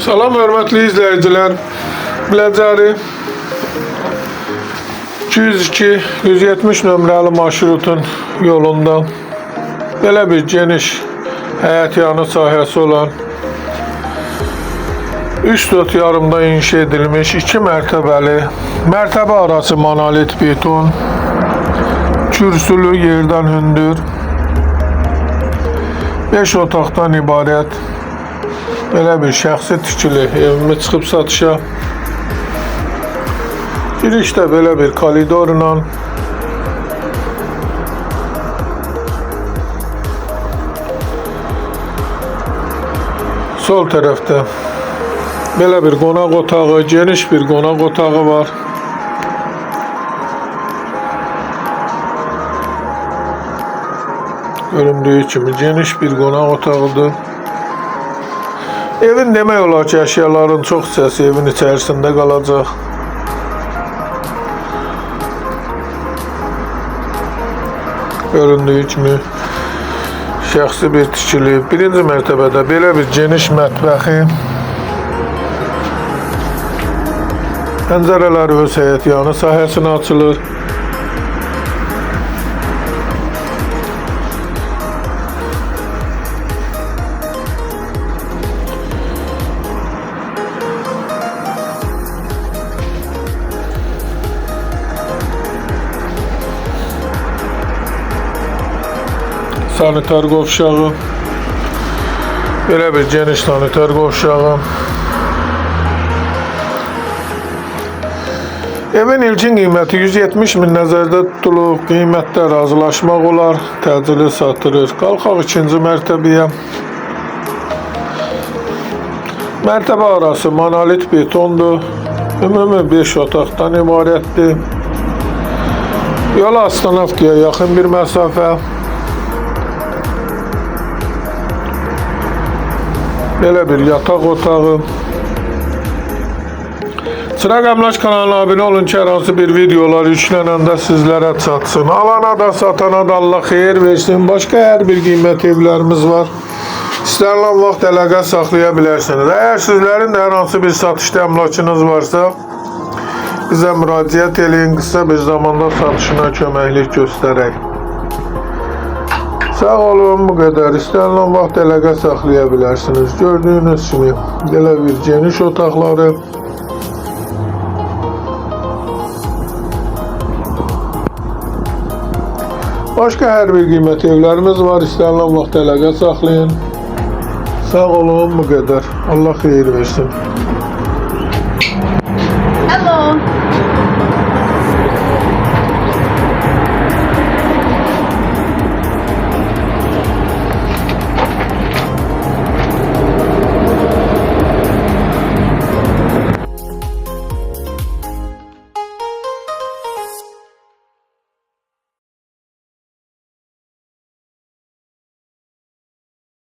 Salam hörmətli izləyicilər. Biləcəri 202-170 nömrəli marşrutun yolunda belə bir geniş həyətyanı sahəsi olan 3-4 yarımda inşa edilmiş 2 mərtəbəli, mərtəbə arası monolit beton, kürsülü yerdən hündür, 5 otaqdan ibarət belə bir şəxsi tikili evimi çıxıb satışa. Girişdə belə bir koridorla sol tərəfdə belə bir qonaq otağı, geniş bir qonaq otağı var. Göründüyü kimi geniş bir qonaq otağıdır. Evin demək olar ki, əşyaların çox hissəsi evin içərisində qalacaq. Göründüyü kimi şəxsi bir tikili. Birinci mərtəbədə belə bir geniş mətbəxi. Pəncərələri öz həyətyanı sahəsinə açılır. Sanitar qovşağı, belə bir geniş sanitar qovşağı. Evin ilkin qiyməti 170 min nəzərdə tutulub, qiymətdə razılaşmaq olar, təcili satılır. Qalxaq ikinci mərtəbəyə. Mərtəbə arası monolit betondur, ümumi 5 otaqdan ibarətdir. Yola Astanovkaya yaxın bir məsafə. Belə bir yataq otağı. Çıraq Əmlak kanalına abunə olun ki, hər hansı bir videolar yüklənəndə sizlərə çatsın. Alana da, satana da Allah xeyir versin. Başqa hər bir qiymət evlərimiz var. İstənilən vaxt əlaqə saxlaya bilərsiniz. Əgər sizlərin də hər hansı bir satışda əmlakınız varsa, bizə müraciət eləyin, qısa bir zamanda satışına köməklik göstərək. Sağ olun, bu qədər. İstənilən vaxt əlaqə saxlaya bilərsiniz. Gördüyünüz kimi belə bir geniş otaqları. Başqa hər bir qiymət evlərimiz var. İstənilən vaxt əlaqə saxlayın. Sağ olun, bu qədər. Allah xeyir versin. Hello.